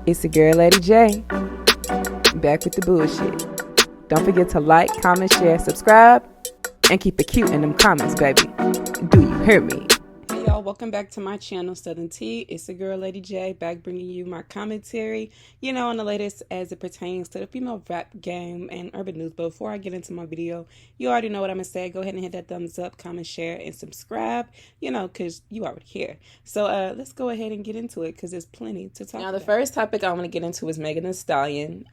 It's the girl Lady J, back with the bullshit. Don't forget to like, comment, share, subscribe, and keep it cute in them comments, baby. Do you hear me? Hey y'all, welcome back to my channel, Southern Tea. It's the girl Lady J, back bringing you my commentary, on the latest as it pertains to the female rap game and urban news. But before I get into my video, you already know what I'm gonna say. Go ahead and hit that thumbs up, comment, share, and subscribe, because you already here. So let's go ahead and get into it, because there's plenty to talk about. Now, the first topic I want to get into is Megan Thee Stallion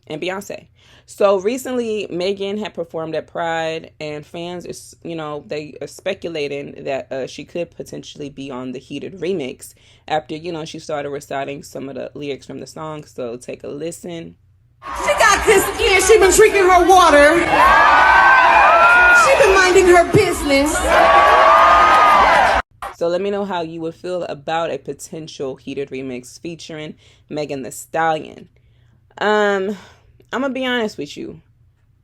and Beyonce. So recently, Megan had performed at Pride, and fans, they are speculating that she could potentially be on the Heated remix after, she started reciting some of the lyrics from the song. So take a listen. She got good skin. She been drinking her water. She been minding her business. So let me know how you would feel about a potential Heated remix featuring Megan Thee Stallion. I'm gonna be honest with you.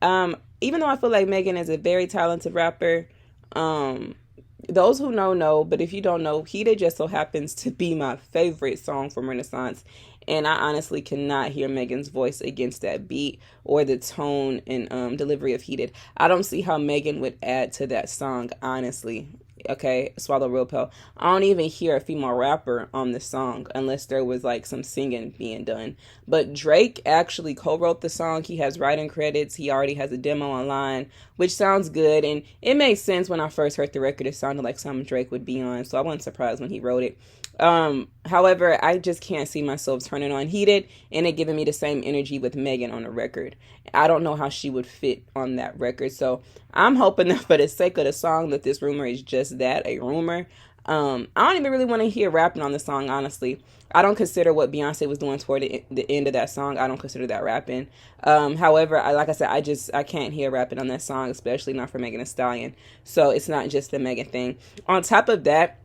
Even though I feel like Megan is a very talented rapper, those who know, but if you don't know, Heated just so happens to be my favorite song from Renaissance, and I honestly cannot hear Megan's voice against that beat or the tone and delivery of Heated. I don't see how Megan would add to that song, honestly. Okay, swallow real pill. I don't even hear a female rapper on the song unless there was like some singing being done. But Drake actually co-wrote the song. He has writing credits. He already has a demo online, which sounds good. And it made sense when I first heard the record. It sounded like something Drake would be on. So I wasn't surprised when he wrote it. However, I just can't see myself turning on Heated and it giving me the same energy with Megan on the record. I don't know how she would fit on that record. So I'm hoping that for the sake of the song that this rumor is just that, a rumor. I don't even really want to hear rapping on the song, honestly. I don't consider what Beyonce was doing toward the end of that song. I don't consider that rapping. However, like I said, I can't hear rapping on that song, especially not for Megan Thee Stallion. So it's not just the Megan thing. On top of that,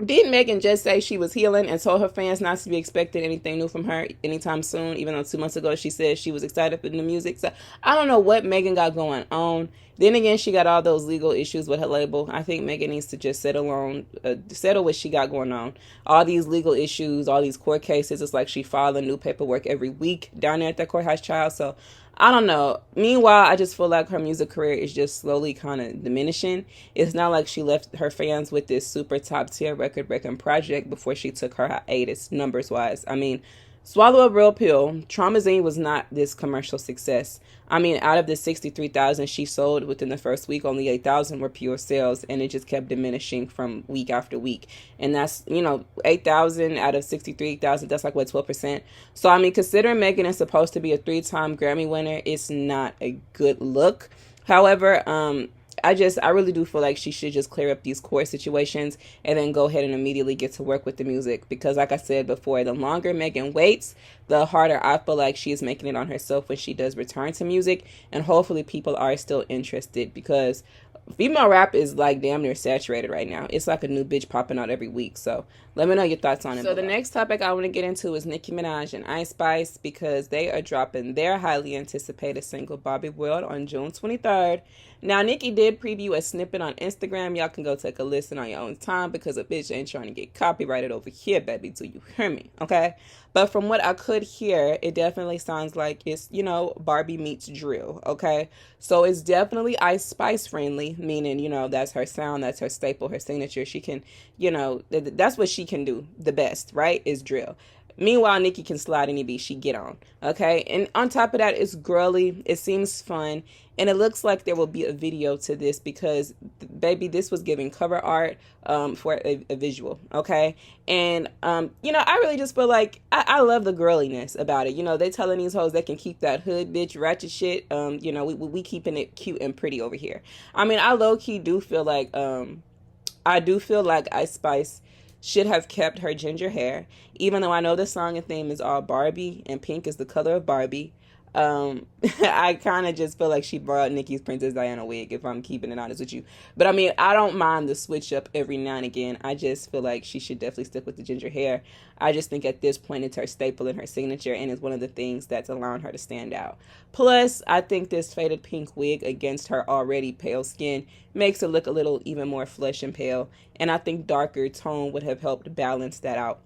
didn't Megan just say she was healing and told her fans not to be expecting anything new from her anytime soon, even though 2 months ago she said she was excited for the music? So I don't know what Megan got going on. Then again, she got all those legal issues with her label. I think Megan needs to just settle what she got going on. All these legal issues, all these court cases, it's like she filing new paperwork every week down there at that courthouse, child. So I don't know. Meanwhile, I just feel like her music career is just slowly kind of diminishing. It's not like she left her fans with this super top tier record breaking project before she took her hiatus numbers wise. I mean, swallow a real pill. Traumazine was not this commercial success. I mean, out of the 63,000 she sold within the first week, only 8,000 were pure sales, and it just kept diminishing from week after week. And that's, 8,000 out of 63,000, that's like, what, 12%? So, I mean, considering Megan is supposed to be a 3-time Grammy winner, it's not a good look. However, I really do feel like she should just clear up these court situations and then go ahead and immediately get to work with the music. Because like I said before, the longer Megan waits, the harder I feel like she is making it on herself when she does return to music. And hopefully people are still interested, because female rap is like damn near saturated right now. It's like a new bitch popping out every week. So let me know your thoughts on it. So the next topic I want to get into is Nicki Minaj and IceSpice, because they are dropping their highly anticipated single Bobby World on June 23rd. Now, Nicki did preview a snippet on Instagram. Y'all can go take a listen on your own time, because a bitch ain't trying to get copyrighted over here, baby. Do you hear me? Okay? But from what I could hear, it definitely sounds like it's, Barbie meets drill, okay? So it's definitely IceSpice friendly, meaning, that's her sound, that's her staple, her signature. She can, that's what she can do the best, right, is drill. Meanwhile, Nicki can slide any beat she get on, okay? And on top of that, it's girly, it seems fun, and it looks like there will be a video to this, because, baby, this was giving cover art for a visual, okay? And, I really just feel like I love the girliness about it. They telling these hoes they can keep that hood bitch ratchet shit. We keeping it cute and pretty over here. I mean, I low-key do feel like, IceSpice should have kept her ginger hair, even though I know the song and theme is all Barbie and pink is the color of Barbie. I kind of just feel like she borrowed Nicki's Princess Diana wig, if I'm keeping it honest with you. But I mean, I don't mind the switch up every now and again. I just feel like she should definitely stick with the ginger hair. I just think at this point it's her staple and her signature, and it's one of the things that's allowing her to stand out. Plus, I think this faded pink wig against her already pale skin makes her look a little even more flush and pale, and I think darker tone would have helped balance that out.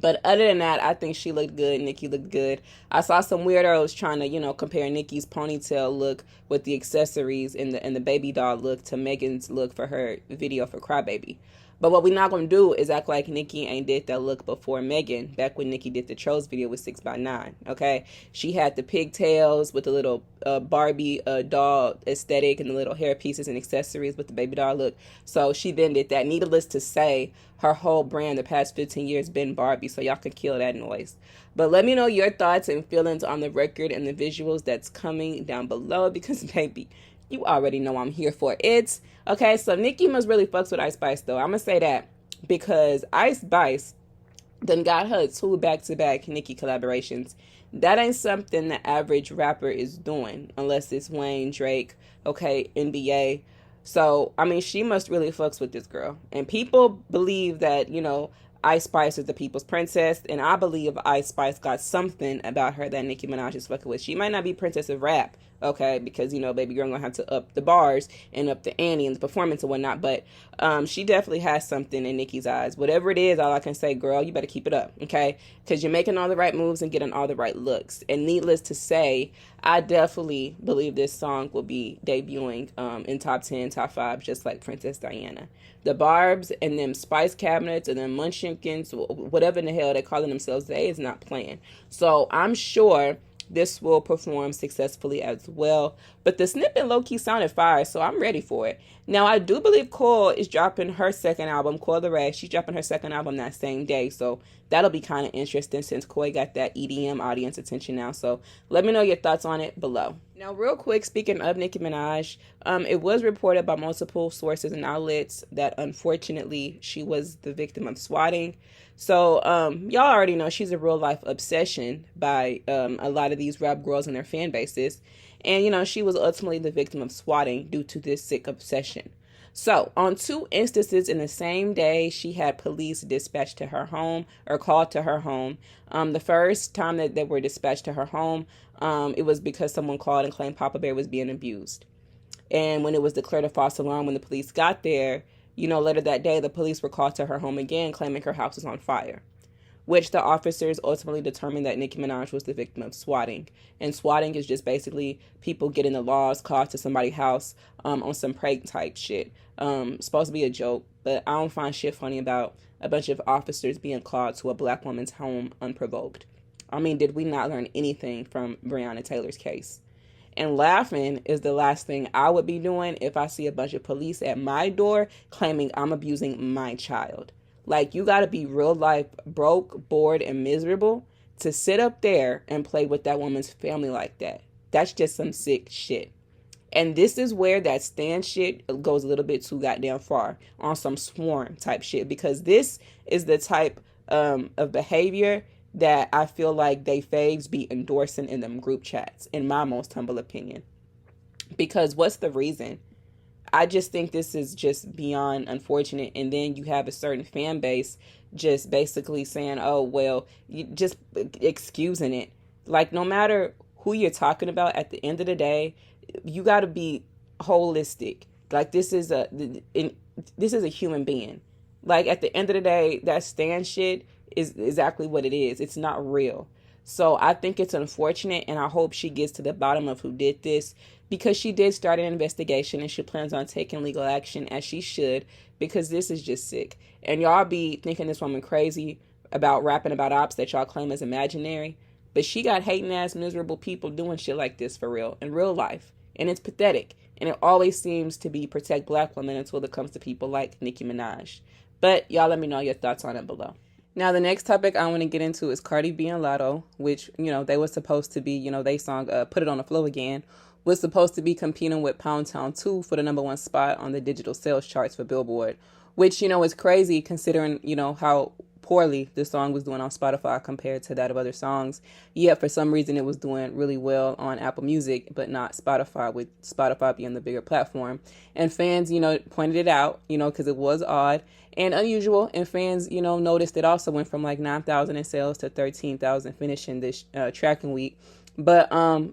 But other than that, I think she looked good. Nicki looked good. I saw some weirdos trying to, compare Nicki's ponytail look with the accessories and the baby doll look to Megan's look for her video for Crybaby. But what we're not going to do is act like Nicki ain't did that look before Megan, back when Nicki did the Trolls video with 6ix9ine, okay? She had the pigtails with the little Barbie doll aesthetic and the little hair pieces and accessories with the baby doll look. So she then did that. Needless to say, her whole brand the past 15 years been Barbie, so y'all can kill that noise. But let me know your thoughts and feelings on the record and the visuals that's coming down below, because, baby, you already know I'm here for it. Okay, so Nicki must really fucks with IceSpice, though. I'm going to say that because IceSpice done got her 2 back-to-back Nicki collaborations. That ain't something the average rapper is doing, unless it's Wayne, Drake, okay, NBA. So, I mean, she must really fucks with this girl. And people believe that, IceSpice is the people's princess, and I believe IceSpice got something about her that Nicki Minaj is fucking with. She might not be princess of rap, okay, because, baby girl gonna have to up the bars and up the ante and the performance and whatnot, but she definitely has something in Nicki's eyes. Whatever it is, all I can say, girl, you better keep it up, okay, because you're making all the right moves and getting all the right looks. And needless to say, I definitely believe this song will be debuting in top 10, top 5, just like Princess Diana. The Barbs and them Spice Cabinets and them Munchkins, whatever in the hell they're calling themselves, they is not playing. So I'm sure this will perform successfully as well. But the snippet low-key sounded fire, so I'm ready for it. Now, I do believe Coil is dropping her second album, Coil the Ray. She's dropping her second album that same day, so that'll be kind of interesting since Coil got that EDM audience attention now. So let me know your thoughts on it below. Now, real quick, speaking of Nicki Minaj, it was reported by multiple sources and outlets that, unfortunately, she was the victim of swatting. So, y'all already know she's a real-life obsession by a lot of these rap girls and their fan bases. And, she was ultimately the victim of swatting due to this sick obsession. So, on 2 instances in the same day, she had police dispatched to her home or called to her home. The first time that they were dispatched to her home, it was because someone called and claimed Papa Bear was being abused. And when it was declared a false alarm when the police got there, later that day, the police were called to her home again, claiming her house was on fire, which the officers ultimately determined that Nicki Minaj was the victim of swatting. And swatting is just basically people getting the laws called to somebody's house on some prank type shit. Supposed to be a joke, but I don't find shit funny about a bunch of officers being called to a black woman's home unprovoked. I mean, did we not learn anything from Breonna Taylor's case? And laughing is the last thing I would be doing if I see a bunch of police at my door claiming I'm abusing my child. Like, you got to be real life broke, bored, and miserable to sit up there and play with that woman's family like that. That's just some sick shit. And this is where that stand shit goes a little bit too goddamn far on some swarm type shit, because this is the type of behavior that I feel like they faves be endorsing in them group chats, in my most humble opinion. Because what's the reason? I just think this is just beyond unfortunate. And then you have a certain fan base just basically saying, oh, well, you just excusing it. Like, no matter who you're talking about, at the end of the day, you got to be holistic. Like, this is a human being. Like, at the end of the day, that stand shit is exactly what it is. It's not real. So I think it's unfortunate, and I hope she gets to the bottom of who did this, because she did start an investigation and she plans on taking legal action, as she should, because this is just sick. And y'all be thinking this woman crazy about rapping about ops that y'all claim is imaginary, but she got hating ass miserable people doing shit like this for real in real life, and it's pathetic. And it always seems to be protect black women until it comes to people like Nicki Minaj. But y'all let me know your thoughts on it below. Now, the next topic I want to get into is Cardi B and Latto, which, they were supposed to be, they song Put It On The Flow Again, was supposed to be competing with Poundtown2 for the #1 spot on the digital sales charts for Billboard, which, is crazy considering, how poorly the song was doing on Spotify compared to that of other songs. Yet, for some reason, it was doing really well on Apple Music, but not Spotify, with Spotify being the bigger platform. And fans, pointed it out, because it was odd and unusual. And fans, noticed it also went from like 9,000 in sales to 13,000 finishing this tracking week. But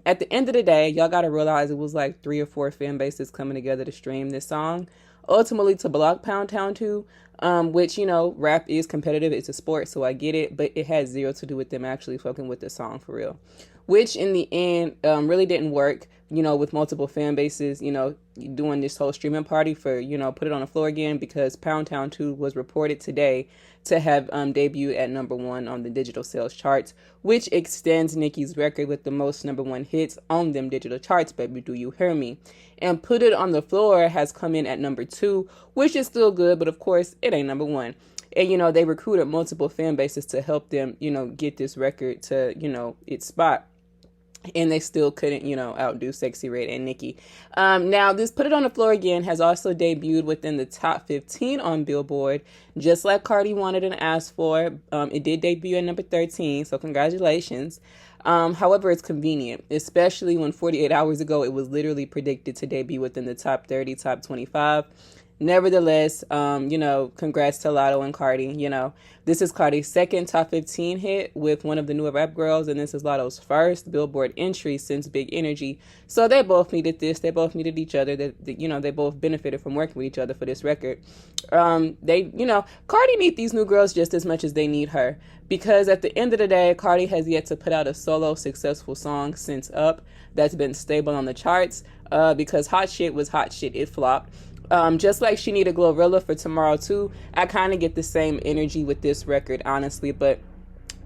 at the end of the day, y'all got to realize it was like 3 or 4 fan bases coming together to stream this song. Ultimately, to block Poundtown2, which, you know, rap is competitive. It's a sport, so I get it. But it had zero to do with them actually fucking with the song for real. Which in the end really didn't work, you know, with multiple fan bases, you know, doing this whole streaming party for, you know, Put It On the Floor Again, because Poundtown2 was reported today to have debuted at #1 on the digital sales charts, which extends Nicki's record with the most #1 hits on them digital charts, baby, do you hear me? And Put It On the Floor has come in at #2, which is still good, but of course it ain't #1. And, you know, they recruited multiple fan bases to help them, you know, get this record to, you know, its spot. And they still couldn't, you know, outdo Sexy Red and Nicki. Now, this Put It On the Floor Again has also debuted within the top 15 on Billboard, just like Cardi wanted and asked for. It did debut at #13, so congratulations. However, it's convenient, especially when 48 hours ago it was literally predicted to debut within the top 30, top 25. Nevertheless, you know, congrats to Latto and Cardi. You know, this is Cardi's second top 15 hit with one of the newer rap girls, and this is Latto's first Billboard entry since Big Energy. So they both needed this. They both needed each other. You know, they both benefited from working with each other for this record. You know, Cardi need these new girls just as much as they need her, because at the end of the day, Cardi has yet to put out a solo successful song since Up that's been stable on the charts. Because Hot Shit was hot shit, it flopped. Just like she needed Glorilla for Tomorrow too, I kind of get the same energy with this record, honestly. But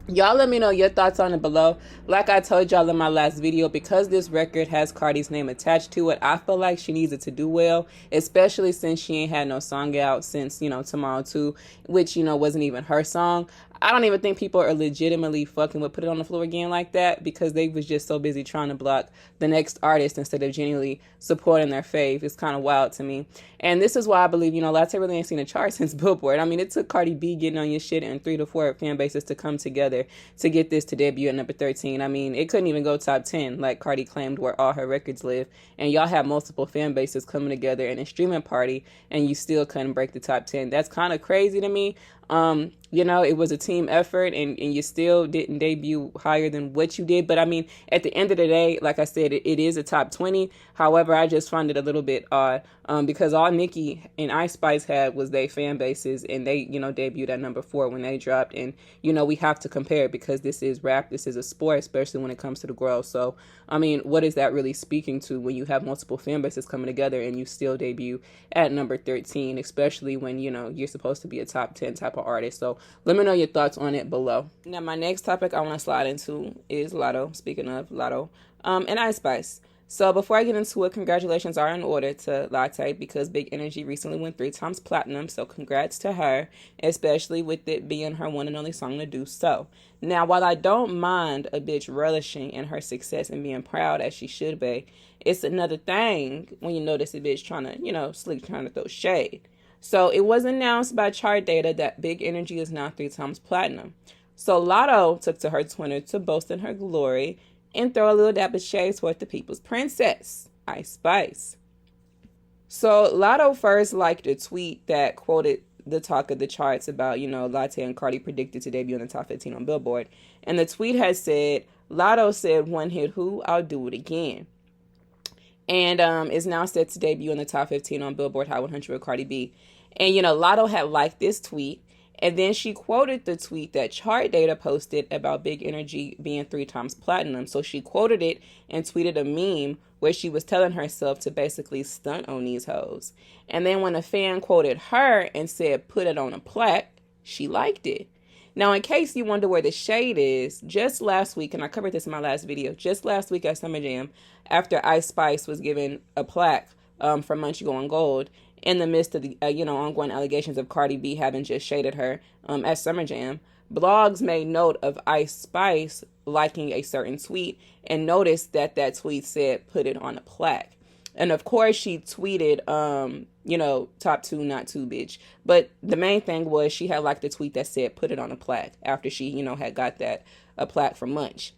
y'all let me know your thoughts on it below. Like I told y'all in my last video, because this record has Cardi's name attached to it, I feel like she needs it to do well, especially since she ain't had no song out since, you know, Tomorrow 2, which, you know, wasn't even her song. I don't even think people are legitimately fucking with Put It On the Floor Again like that, because they was just so busy trying to block the next artist instead of genuinely supporting their fave. It's kind of wild to me. And this is why I believe, you know, Latto really ain't seen a chart since Billboard. I mean, it took Cardi B getting on your shit and 3 to 4 fan bases to come together to get this to debut at #13. I mean, it couldn't even go top 10 like Cardi claimed where all her records live. And y'all have multiple fan bases coming together in a streaming party, and you still couldn't break the top 10. That's kind of crazy to me. You know, it was a team effort, and you still didn't debut higher than what you did. But I mean, at the end of the day, like I said, it is a top 20. However, I just find it a little bit odd, because all Nicki and IceSpice had was their fan bases, and they, you know, debuted at #4 when they dropped. And, you know, we have to compare, because this is rap, this is a sport, especially when it comes to the girls. So, I mean, what is that really speaking to when you have multiple fan bases coming together and you still debut at #13, especially when, you know, you're supposed to be a top 10 type of artist? So let me know your thoughts on it below. Now, my next topic I want to slide into is Latto. Speaking of Latto, and IceSpice. So before I get into it, congratulations are in order to Latto, because Big Energy recently went 3 times platinum. So congrats to her, especially with it being her one and only song to do so. Now, while I don't mind a bitch relishing in her success and being proud as she should be, it's another thing when you notice a bitch trying to, you know, slick trying to throw shade. So it was announced by chart data that Big Energy is now 3 times platinum. So Latto took to her Twitter to boast in her glory and throw a little dab of shade toward the people's princess, IceSpice. So Latto first liked a tweet that quoted the talk of the charts about, you know, Latto and Cardi predicted to debut in the top 15 on Billboard. And the tweet has said, Latto said, "One hit who? I'll do it again." And is now set to debut in the top 15 on Billboard Hot 100 with Cardi B. And, you know, Latto had liked this tweet, and then she quoted the tweet that chart data posted about Big Energy being 3 times platinum. So she quoted it and tweeted a meme where she was telling herself to basically stunt on these hoes. And then when a fan quoted her and said, "Put it on a plaque," she liked it. Now, in case you wonder where the shade is, just last week, and I covered this in my last video, just last week at Summer Jam, after IceSpice was given a plaque from Munchie Going Gold, in the midst of the you know, ongoing allegations of Cardi B having just shaded her at Summer Jam, blogs made note of IceSpice liking a certain tweet and noticed that that tweet said, "Put it on a plaque." And of course, she tweeted, you know, top 2, not 2, bitch. But the main thing was she had liked the tweet that said, "Put it on a plaque," after she, you know, had got that a plaque from Munch.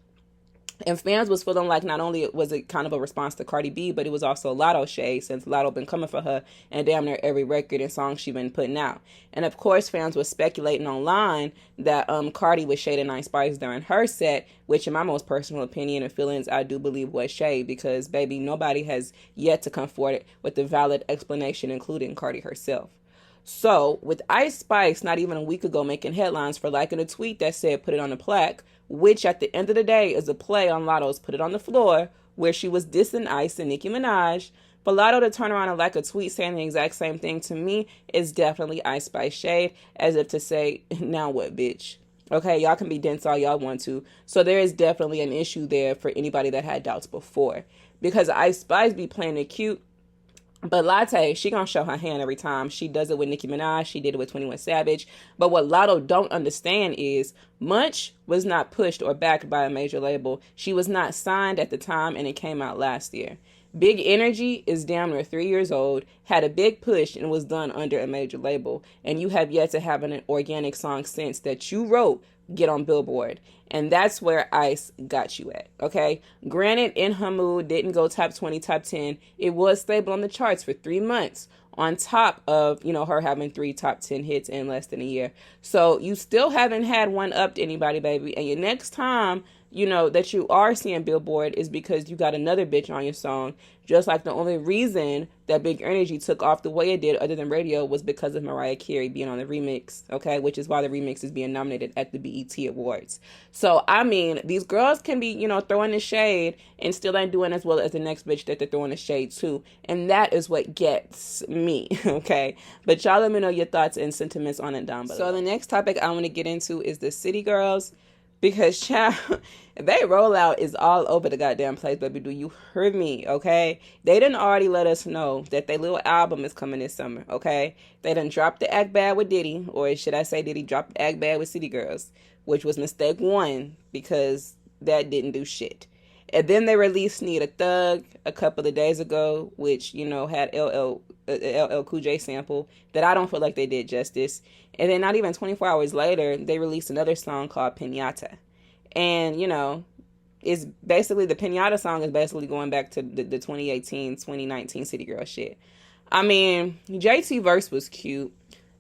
And fans was feeling like not only was it kind of a response to Cardi B, but it was also Latto shade, since Latto been coming for her and damn near every record and song she been putting out. And of course, fans were speculating online that Cardi was shading IceSpice during her set, which in my most personal opinion and feelings, I do believe was shade, because baby, nobody has yet to come forward with a valid explanation, including Cardi herself. So with IceSpice not even a week ago making headlines for liking a tweet that said put it on the plaque, which at the end of the day is a play on Latto's Put It on the Floor, where she was dissing Ice and Nicki Minaj, for Latto to turn around and like a tweet saying the exact same thing, to me is definitely IceSpice shade, as if to say, now what, bitch? Okay, y'all can be dense all y'all want to. So there is definitely an issue there for anybody that had doubts before. Because IceSpice be playing it cute, but Latte, she gonna show her hand every time. She does it with Nicki Minaj. She did it with 21 Savage. But what Latto don't understand is Munch was not pushed or backed by a major label. She was not signed at the time, and it came out last year. Big Energy is damn near 3 years old, had a big push, and was done under a major label. And you have yet to have an organic song since that you wrote get on Billboard. And that's where Ice got you at, okay? Granted, In Her Mood didn't go top 20, top 10. It was stable on the charts for 3 months, on top of, her having 3 top 10 hits in less than a year. So you still haven't had one up to anybody, baby. And your next time, that you are seeing Billboard is because you got another bitch on your song. Just like the only reason that Big Energy took off the way it did other than radio was because of Mariah Carey being on the remix, okay? Which is why the remix is being nominated at the BET Awards. So, I mean, these girls can be, throwing the shade and still ain't doing as well as the next bitch that they're throwing the shade to. And that is what gets me, okay? But y'all let me know your thoughts and sentiments on it down below. So the next topic I want to get into is the City Girls. Because, child, they rollout is all over the goddamn place, baby. Do you hear me, okay? They done already let us know that their little album is coming this summer, okay? They done dropped the Act Bad with Diddy, or should I say Diddy dropped the Act Bad with City Girls, which was mistake 1 because that didn't do shit. And then they released Need a Thug a couple of days ago, which, had LL Cool J sample that I don't feel like they did justice. And then not even 24 hours later, they released another song called Pinata. And, it's basically, the Pinata song is basically going back to the 2018, 2019 City Girl shit. I mean, JT verse was cute,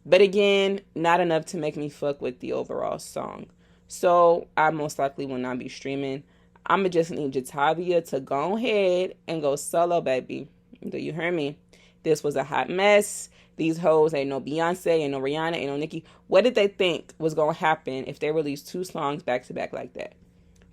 but again, not enough to make me fuck with the overall song. So I most likely will not be streaming. I'ma just need Jatavia to go ahead and go solo, baby. Do you hear me? This was a hot mess. These hoes ain't no Beyonce, ain't no Rihanna, ain't no Nicki. What did they think was gonna happen if they released 2 songs back to back like that?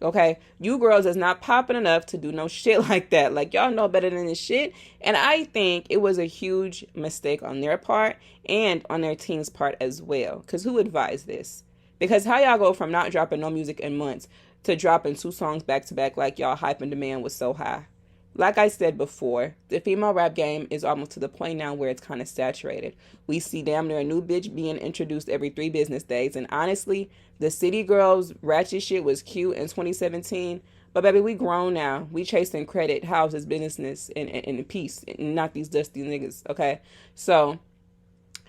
Okay, you girls is not popping enough to do no shit like that. Like, y'all know better than this shit. And I think it was a huge mistake on their part and on their team's part as well. Because who advised this? Because how y'all go from not dropping no music in months to dropping 2 songs back to back like y'all hype and demand was so high? Like I said before, the female rap game is almost to the point now where it's kind of saturated. We see damn near a new bitch being introduced every 3 business days. And honestly, the City Girls ratchet shit was cute in 2017. But baby, we grown now. We chasing credit, houses, business, and peace. And not these dusty niggas, okay? So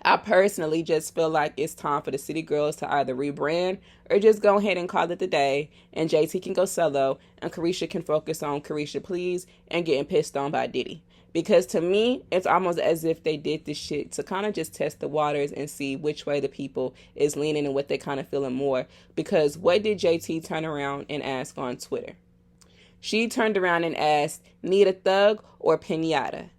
I personally just feel like it's time for the City Girls to either rebrand or just go ahead and call it the day, and JT can go solo and Carisha can focus on Carisha Please and getting pissed on by Diddy. Because to me, it's almost as if they did this shit to kind of just test the waters and see which way the people is leaning and what they kind of feeling more. Because what did JT turn around and ask on Twitter? She turned around and asked, need a thug or pinata?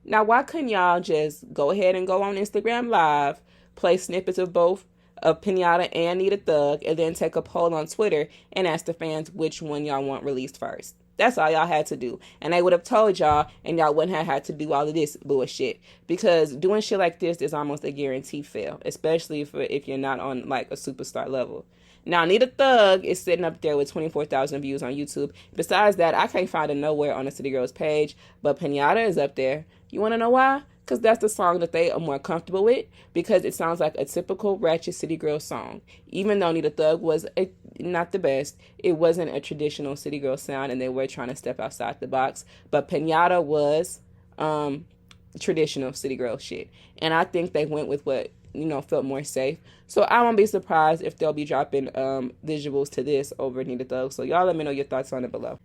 Now, why couldn't y'all just go ahead and go on Instagram Live, play snippets of both, of Pinata and Need a Thug, and then take a poll on Twitter and ask the fans which one y'all want released first? That's all y'all had to do. And they would have told y'all, and y'all wouldn't have had to do all of this bullshit. Because doing shit like this is almost a guaranteed fail, especially if you're not on, like, a superstar level. Now, Need a Thug is sitting up there with 24,000 views on YouTube. Besides that, I can't find it nowhere on the City Girls page, but Pinata is up there. You want to know why? Because that's the song that they are more comfortable with, because it sounds like a typical ratchet City Girl song. Even though Need a Thug was not the best, it wasn't a traditional City Girl sound, and they were trying to step outside the box. But Pinata was traditional City Girl shit. And I think they went with what, felt more safe. So I won't be surprised if they'll be dropping visuals to this over Need a Thug. So y'all let me know your thoughts on it below.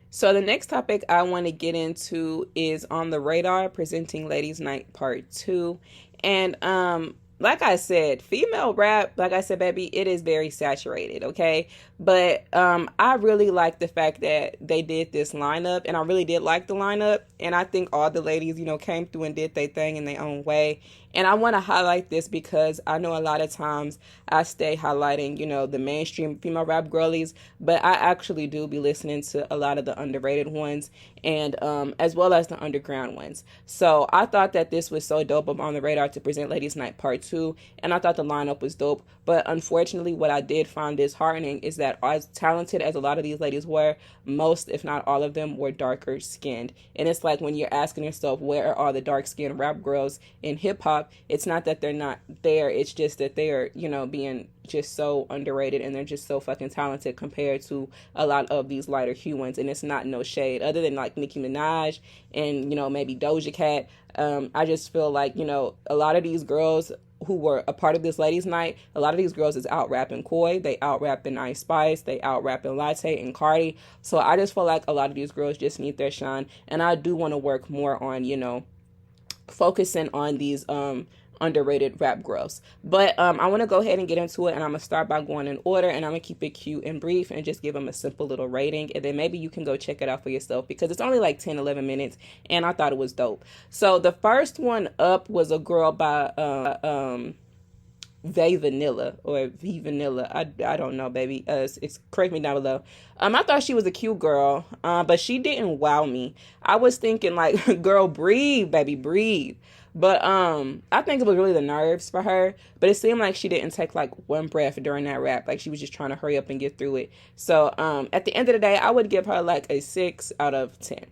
So the next topic I want to get into is On the Radar, presenting Ladies Night Part 2. And like I said, female rap, like I said, baby, it is very saturated, okay? But I really like the fact that they did this lineup, and I really did like the lineup, and I think all the ladies, came through and did their thing in their own way. And I want to highlight this because I know a lot of times I stay highlighting, the mainstream female rap girlies, but I actually do be listening to a lot of the underrated ones, and as well as the underground ones. So I thought that this was so dope. I'm on the radar to present Ladies Night Part 2, and I thought the lineup was dope. But unfortunately, what I did find disheartening is that as talented as a lot of these ladies were, most, if not all of them, were darker skinned. And it's like when you're asking yourself, where are the dark skinned rap girls in hip hop? It's not that they're not there. It's just that they are, being just so underrated, and they're just so fucking talented compared to a lot of these lighter hue ones. And it's not no shade other than like Nicki Minaj and, maybe Doja Cat. I just feel like, a lot of these girls who were a part of this ladies night, a lot of these girls is out rapping Koi, they out rapping IceSpice, they out rapping Latto and Cardi. So I just feel like a lot of these girls just need their shine, and I do want to work more on, focusing on these underrated rap girls. But I want to go ahead and get into it, and I'm gonna start by going in order, and I'm gonna keep it cute and brief and just give them a simple little rating, and then maybe you can go check it out for yourself because it's only like 10-11 minutes, and I thought it was dope. So the first one up was a girl by V Vanilla or V Vanilla. I don't know, baby. It's correct me down below. I thought she was a cute girl, but she didn't wow me. I was thinking like, girl, breathe, baby, breathe. But I think it was really the nerves for her. But it seemed like she didn't take like one breath during that rap. Like she was just trying to hurry up and get through it. So at the end of the day, I would give her like a 6 out of 10.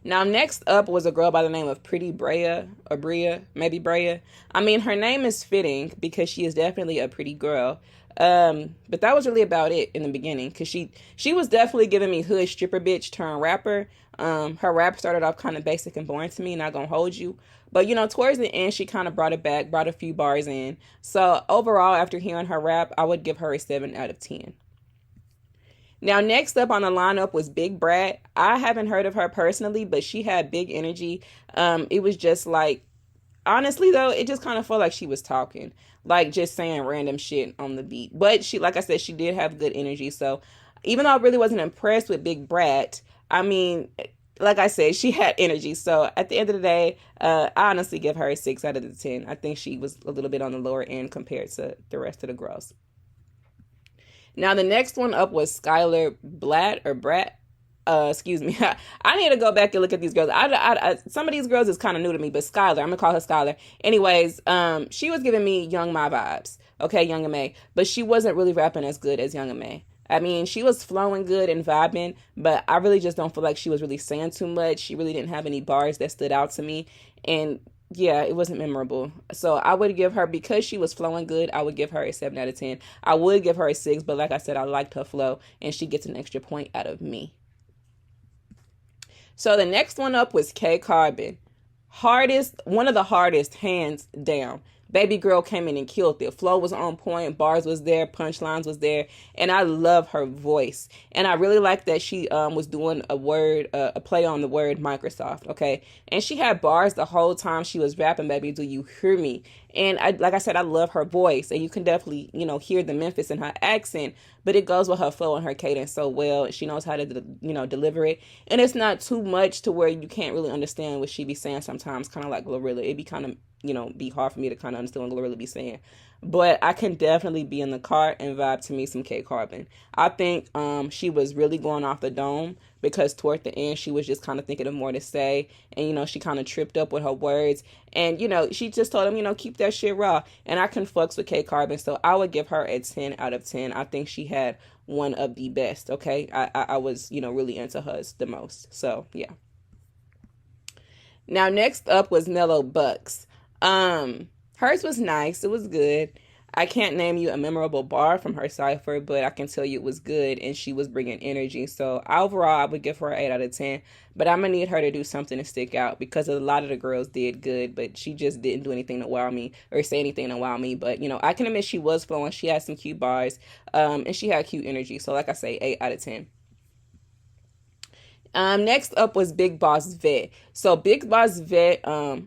Now, next up was a girl by the name of Pretty Brea, or Brea, maybe Brea. I mean, her name is fitting because she is definitely a pretty girl. But that was really about it in the beginning, because she was definitely giving me hood stripper bitch turn rapper. Her rap started off kind of basic and boring to me, not gonna hold you. But, towards the end, she kind of brought it back, brought a few bars in. So overall, after hearing her rap, I would give her a 7 out of 10. Now, next up on the lineup was Big Brat. I haven't heard of her personally, but she had big energy. It was just like, honestly though, it just kind of felt like she was talking, like just saying random shit on the beat. But she, like I said, she did have good energy. So even though I really wasn't impressed with Big Brat, I mean, like I said, she had energy. So at the end of the day, I honestly give her a 6 out of the 10. I think she was a little bit on the lower end compared to the rest of the girls. Now, the next one up was Skylar Blatt or Brat. Excuse me. I need to go back and look at these girls. Some of these girls is kind of new to me, but Skylar, I'm going to call her Skylar. Anyways, she was giving me Young Ma vibes. Okay, Young M.A. But she wasn't really rapping as good as Young M.A. I mean, she was flowing good and vibing, but I really just don't feel like she was really saying too much. She really didn't have any bars that stood out to me. And yeah, it wasn't memorable. So I would give her, because she was flowing good, I would give her a 7 out of 10. I would give her a 6, but like I said, I liked her flow, and she gets an extra point out of me. So the next one up was K Carbon. One of the hardest, hands down. Baby girl came in and killed it. Flow was on point, bars was there, punchlines was there, and I love her voice. And I really like that she was doing a play on the word Microsoft, okay? And she had bars the whole time she was rapping, baby, do you hear me? And like I said, I love her voice, and you can definitely, hear the Memphis in her accent, but it goes with her flow and her cadence so well. She knows how to, deliver it. And it's not too much to where you can't really understand what she be saying sometimes, kind of like Glorilla. It be kind of, be hard for me to kind of understand what Glorilla be saying. But I can definitely be in the car and vibe to me some K Carbon. I think she was really going off the dome, because toward the end she was just kind of thinking of more to say, and she kind of tripped up with her words, and she just told him, keep that shit raw. And I can fucks with K Carbon, so I would give her a 10 out of 10. I think she had one of the best. Okay, I was really into hers the most. So yeah. Now next up was Mellow Bucks. Hers was nice. It was good. I can't name you a memorable bar from her Cypher, but I can tell you it was good, and she was bringing energy. So overall, I would give her an 8 out of 10. But I'm going to need her to do something to stick out, because a lot of the girls did good, but she just didn't do anything to wow me or say anything to wow me. But, I can admit she was flowing. She had some cute bars, and she had cute energy. So like I say, 8 out of 10. Next up was Big Boss Vet. So Big Boss Vet,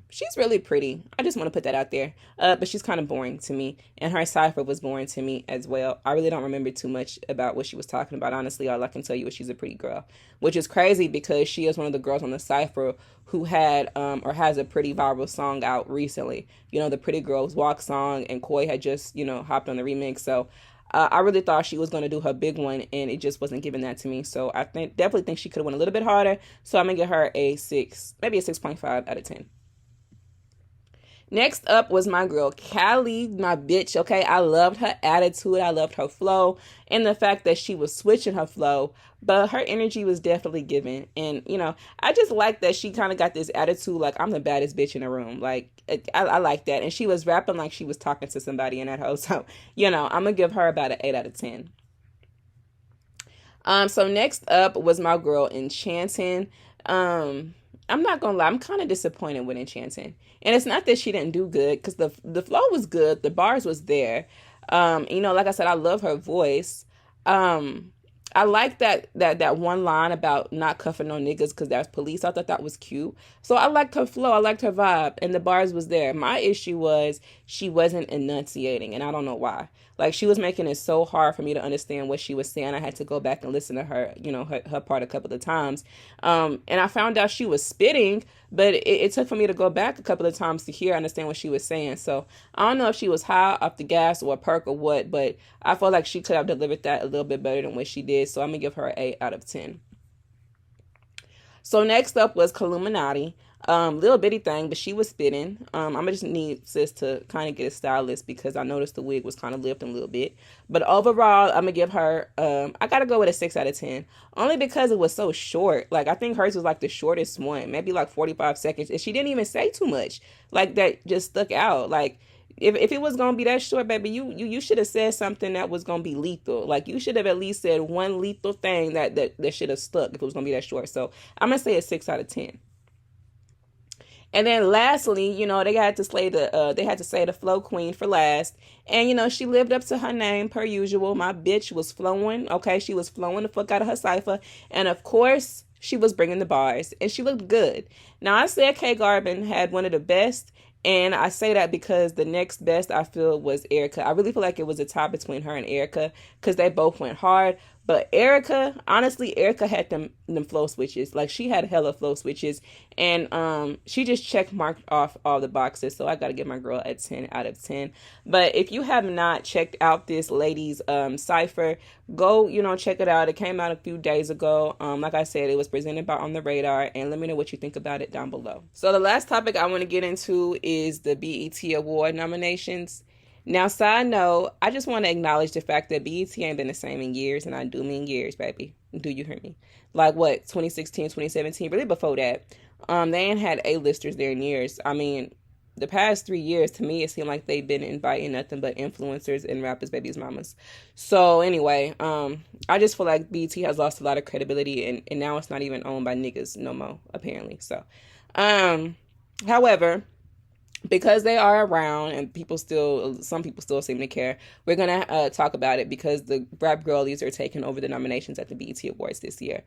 she's really pretty. I just want to put that out there. But she's kind of boring to me. And her Cypher was boring to me as well. I really don't remember too much about what she was talking about. Honestly, all I can tell you is she's a pretty girl. Which is crazy because she is one of the girls on the Cypher who had or has a pretty viral song out recently. You know, the Pretty Girls Walk song, and Koi had just, you know, hopped on the remix. So I really thought she was going to do her big one, and it just wasn't giving that to me. So I definitely think she could have went a little bit harder. So I'm going to give her a 6, maybe a 6.5 out of 10. Next up was my girl, Callie, my bitch, okay? I loved her attitude. I loved her flow and the fact that she was switching her flow, but her energy was definitely given. And, you know, I just like that she kind of got this attitude like, I'm the baddest bitch in the room. Like, I like that. And she was rapping like she was talking to somebody in that house. So, you know, I'm going to give her about an 8 out of 10. So next up was my girl, Enchanting. I'm not gonna lie, I'm kind of disappointed with Enchanting. And it's not that she didn't do good, because the flow was good, the bars was there. You know, like I said, I love her voice. I like that one line about not cuffing no niggas because that's police. I thought that was cute. So I liked her flow, I liked her vibe, and the bars was there. My issue was she wasn't enunciating, and I don't know why. Like, she was making it so hard for me to understand what she was saying. I had to go back and listen to her, you know, her part a couple of times. And I found out she was spitting, but it took for me to go back a couple of times to understand what she was saying. So I don't know if she was high off the gas or a perk or what, but I felt like she could have delivered that a little bit better than what she did. So I'm going to give her an 8 out of 10. So next up was Illuminati. Little bitty thing, but she was spitting. I'm gonna just need sis to kind of get a stylist because I noticed the wig was kind of lifting a little bit. But overall, I'm gonna give her, I gotta go with a 6 out of 10. Only because it was so short. Like, I think hers was like the shortest one, maybe like 45 seconds. And she didn't even say too much. Like, that just stuck out. Like, if it was gonna be that short, baby, you should have said something that was gonna be lethal. Like, you should have at least said one lethal thing that should have stuck if it was gonna be that short. So I'm gonna say a 6 out of 10. And then lastly, you know, they had to say the flow queen for last. And, you know, she lived up to her name per usual. My bitch was flowing. Okay, she was flowing the fuck out of her cypher. And of course, she was bringing the bars. And she looked good. Now, I said K Garvin had one of the best. And I say that because the next best I feel was Erica. I really feel like it was a tie between her and Erica because they both went hard. But Erica, honestly, Erica had them flow switches. Like, she had hella flow switches. And she just check marked off all the boxes. So I got to give my girl a 10 out of 10. But if you have not checked out this lady's Cypher, go, you know, check it out. It came out a few days ago. Like I said, it was presented by On The Radar. And let me know what you think about it down below. So the last topic I want to get into is the BET Award nominations. Now, side note, I just want to acknowledge the fact that BET ain't been the same in years, and I do mean years, baby. Do you hear me? Like, what, 2016, 2017, really before that. They ain't had A-listers there in years. I mean, the past 3 years, to me, it seemed like they've been inviting nothing but influencers and rappers, babies, mamas. So, anyway, I just feel like BET has lost a lot of credibility, and now it's not even owned by niggas no more, apparently. So, however, because they are around and some people still seem to care, we're going to talk about it because the rap girlies are taking over the nominations at the BET Awards this year.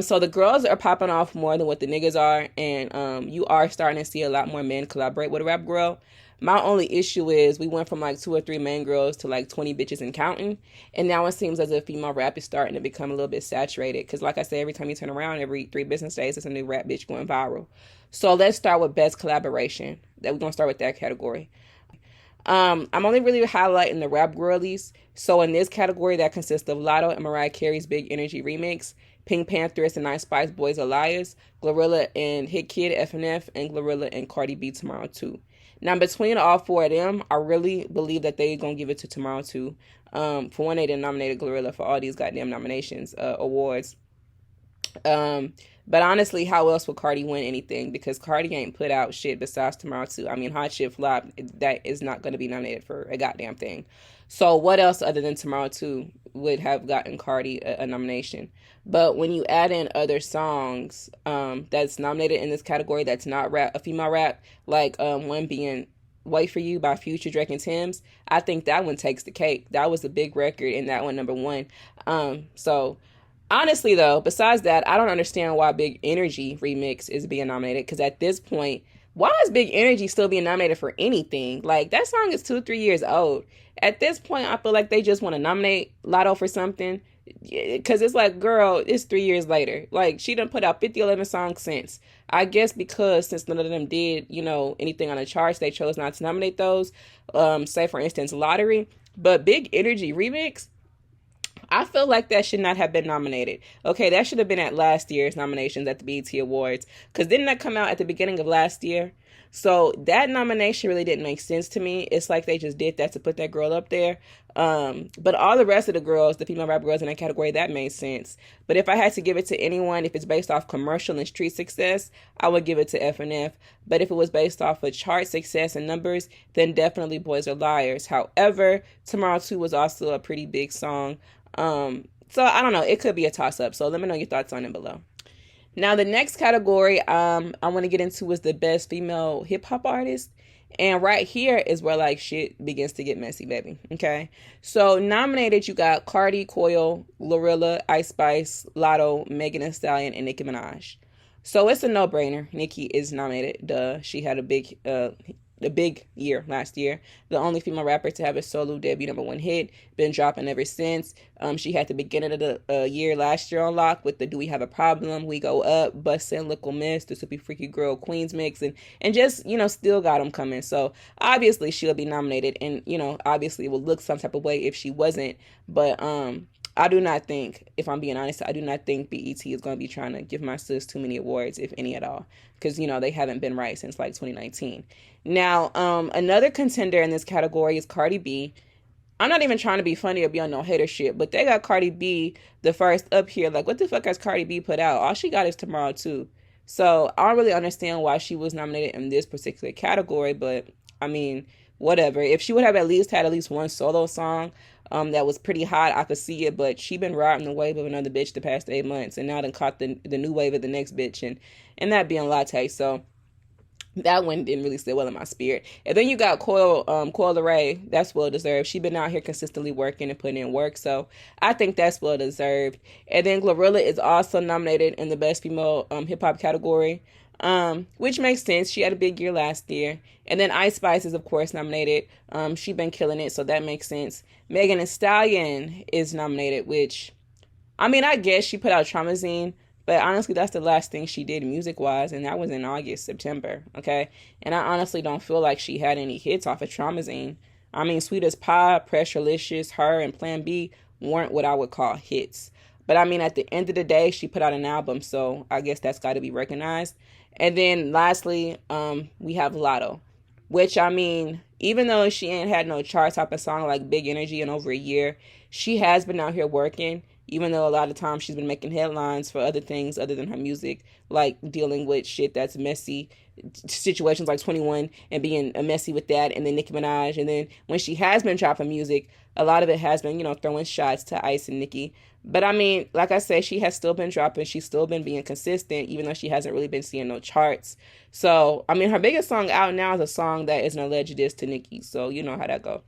So the girls are popping off more than what the niggas are, and you are starting to see a lot more men collaborate with a rap girl. My only issue is we went from like 2 or 3 main girls to like 20 bitches and counting, and now it seems as if female rap is starting to become a little bit saturated because, like I said, every time you turn around, every 3 business days, there's a new rap bitch going viral. So let's start with best collaboration. We're going to start with that category. I'm only really highlighting the rap girlies. So in this category, that consists of Latto and Mariah Carey's Big Energy remix, Pink Panthers and IceSpice Boys Are Liars, Glorilla and Hit Kid FNF, and Glorilla and Cardi B Tomorrow 2. Now, between all 4 of them, I really believe that they're going to give it to Tomorrow 2. For one, they didn't nominate Glorilla for all these goddamn nominations, awards. But honestly, how else would Cardi win anything? Because Cardi ain't put out shit besides Tomorrow 2. I mean, Hot Shit Flop, that is not going to be nominated for a goddamn thing. So what else other than Tomorrow 2 would have gotten Cardi a nomination? But when you add in other songs that's nominated in this category that's not rap, a female rap, like one being Wait For You by Future, Drake, and Tim's, I think that one takes the cake. That was a big record, and that one number 1. So Honestly, though, besides that, I don't understand why Big Energy Remix is being nominated. Because at this point, why is Big Energy still being nominated for anything? Like, that song is 2, 3 years old. At this point, I feel like they just want to nominate Latto for something. Because it's like, girl, it's 3 years later. Like, she done put out 11 songs since. I guess because since none of them did, anything on the charts, they chose not to nominate those. Say, for instance, Lottery. But Big Energy Remix, I feel like that should not have been nominated. Okay, that should have been at last year's nominations at the BET Awards. Because didn't that come out at the beginning of last year? So that nomination really didn't make sense to me. It's like they just did that to put that girl up there. But all the rest of the girls, the female rap girls in that category, that made sense. But if I had to give it to anyone, if it's based off commercial and street success, I would give it to F&F. But if it was based off of chart success and numbers, then definitely Boys Are Liars. However, Tomorrow 2 was also a pretty big song. So I don't know. It could be a toss-up. So let me know your thoughts on it below. Now, the next category I want to get into is the best female hip-hop artist. And right here is where, like, shit begins to get messy, baby. Okay? So nominated, you got Cardi, Coil, Glorilla, IceSpice, Latto, Megan Thee Stallion, and Nicki Minaj. So it's a no-brainer. Nicki is nominated. Duh. She had a big year last year. The only female rapper to have a solo debut #1 hit. Been dropping ever since. She had the beginning of the year last year on lock with the Do We Have a Problem, We Go Up, Bustin', Look Will Miss, The Super Freaky Girl, Queens Mix, and just, still got them coming. So obviously she'll be nominated, and, obviously it will look some type of way if she wasn't. But I do not think, if I'm being honest, I do not think BET is going to be trying to give my sis too many awards, if any at all. Because, they haven't been right since, like, 2019. Now, another contender in this category is Cardi B. I'm not even trying to be funny or be on no hater shit, but they got Cardi B the first up here. Like, what the fuck has Cardi B put out? All she got is Tomorrow 2. So, I don't really understand why she was nominated in this particular category, but, I mean, whatever. If she would have at least had at least one solo song that was pretty hot, I could see it, but she been riding the wave of another bitch the past 8 months, and now done caught the new wave of the next bitch, and that being Latte. So that one didn't really sit well in my spirit. And then you got Coil Ray. That's well deserved. She been out here consistently working and putting in work, so I think that's well deserved. And then Glorilla is also nominated in the best female hip hop category, which makes sense. She had a big year last year. And then IceSpice is of course nominated. She been killing it, so that makes sense. Megan Thee Stallion is nominated, which, I mean, I guess she put out Traumazine, but honestly, that's the last thing she did music-wise, and that was in August, September, okay? And I honestly don't feel like she had any hits off of Traumazine. I mean, Sweet as Pie, Pressurelicious, Her, and Plan B weren't what I would call hits. But I mean, at the end of the day, she put out an album, so I guess that's got to be recognized. And then lastly, we have Latto, which, I mean, even though she ain't had no chart-topping song like Big Energy in over a year, she has been out here working, even though a lot of times she's been making headlines for other things other than her music, like dealing with shit that's messy, situations like 21 and being messy with that, and then Nicki Minaj. And then when she has been dropping music, a lot of it has been, throwing shots to Ice and Nicki. But I mean, like I said, she has still been dropping. She's still been being consistent, even though she hasn't really been seeing no charts. So, I mean, her biggest song out now is a song that is an alleged diss to Nicki. So, you know how that go.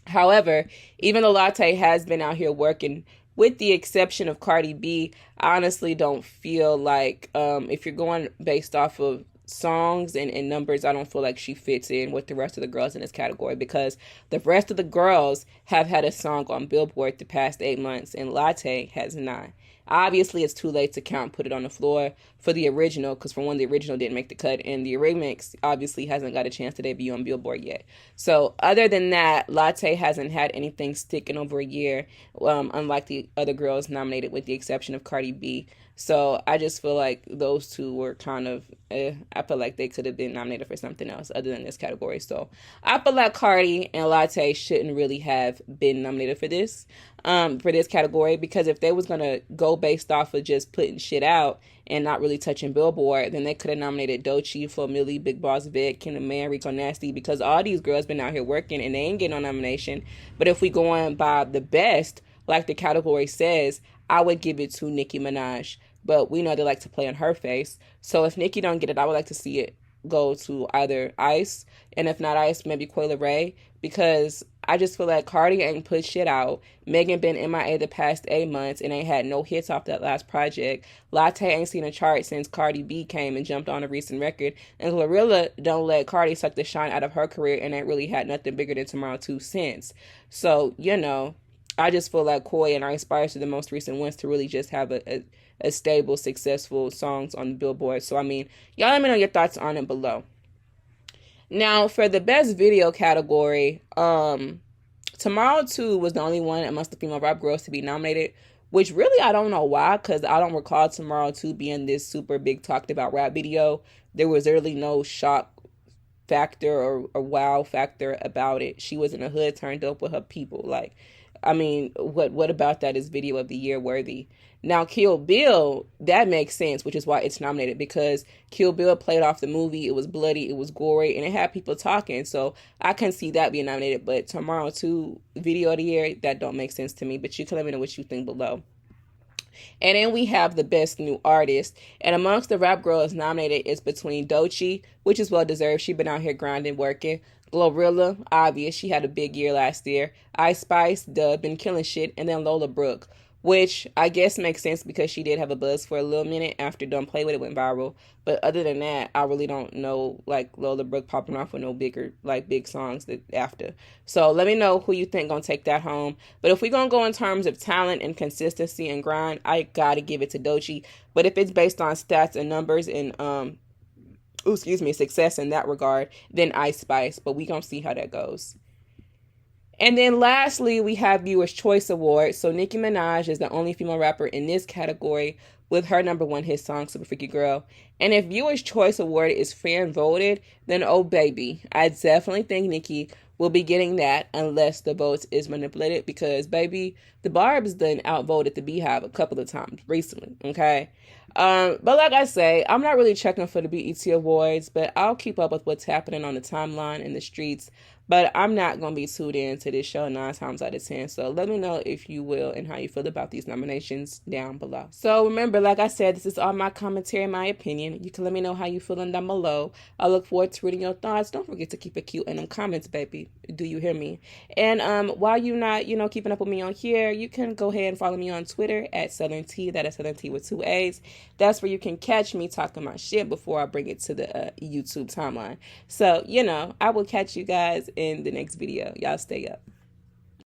However, even though Latte has been out here working, with the exception of Cardi B, I honestly don't feel like, if you're going based off of songs and numbers, I don't feel like she fits in with the rest of the girls in this category, because the rest of the girls have had a song on Billboard the past 8 months, and Latte has not. Obviously, it's too late to count Put It on the Floor for the original, because for one, the original didn't make the cut, and the remix obviously hasn't got a chance to debut on Billboard yet. So other than that, Latte hasn't had anything stick in over a year, unlike the other girls nominated, with the exception of Cardi B. So I just feel like those two were kind of, I feel like they could have been nominated for something else other than this category. So I feel like Cardi and Latte shouldn't really have been nominated for this category, because if they was going to go based off of just putting shit out and not really touching Billboard, then they could have nominated Doechii, Flo Milli, Big Boss Vic, Kendall Man, Rico Nasty, because all these girls been out here working and they ain't getting no nomination. But if we going by the best, like the category says, I would give it to Nicki Minaj. But we know they like to play on her face. So if Nicki don't get it, I would like to see it go to either Ice, and if not Ice, maybe Coi Leray, because I just feel like Cardi ain't put shit out. Megan been MIA the past 8 months and ain't had no hits off that last project. Latto ain't seen a chart since Cardi B came and jumped on a recent record. And Glorilla don't let Cardi suck the shine out of her career and ain't really had nothing bigger than Tomorrow 2 since. So, you know, I just feel like Coi and IceSpice are the most recent ones to really just have a stable, successful songs on the Billboard. So, I mean, y'all let me know your thoughts on it below. Now, for the best video category, Tomorrow 2 was the only one amongst the female rap girls to be nominated, which really I don't know why, because I don't recall Tomorrow 2 being this super big talked about rap video. There was really no shock factor or wow factor about it. She was in the hood, turned up with her people. Like, I mean, what about that is video of the year worthy? Now, Kill Bill, that makes sense, which is why it's nominated, because Kill Bill played off the movie. It was bloody, it was gory, and it had people talking. So I can see that being nominated. But Tomorrow 2 video of the year, that don't make sense to me. But you can let me know what you think below. And then we have the best new artist. And amongst the rap girls nominated is between Doechii, which is well deserved. She been out here grinding, working. Glorilla, obvious. She had a big year last year. IceSpice, duh, been killing shit. And then Lola Brooke, which I guess makes sense because she did have a buzz for a little minute after Don't Play With It went viral. But other than that, I really don't know, like, Lola Brooke popping off with no bigger, like, big songs that after. So let me know who you think gonna take that home. But if we gonna go in terms of talent and consistency and grind, I gotta give it to Doechii. But if it's based on stats and numbers and success in that regard, then IceSpice. But we gonna see how that goes. And then lastly, we have Viewers' Choice Award. So Nicki Minaj is the only female rapper in this category with her #1 hit song, Super Freaky Girl. And if Viewers' Choice Award is fan voted, then oh baby, I definitely think Nicki will be getting that unless the votes is manipulated, because baby, the Barb's done outvoted the Beehive a couple of times recently, okay? But like I say, I'm not really checking for the BET Awards, but I'll keep up with what's happening on the timeline in the streets. But I'm not going to be tuned in to this show 9 times out of 10. So let me know if you will and how you feel about these nominations down below. So remember, like I said, this is all my commentary, my opinion. You can let me know how you feeling down below. I look forward to reading your thoughts. Don't forget to keep it cute in them comments, baby. Do you hear me? And while you're not, keeping up with me on here, you can go ahead and follow me on Twitter at Southern T. That is Southern T with 2 A's. That's where you can catch me talking my shit before I bring it to the YouTube timeline. So, I will catch you guys in the next video. Y'all stay up.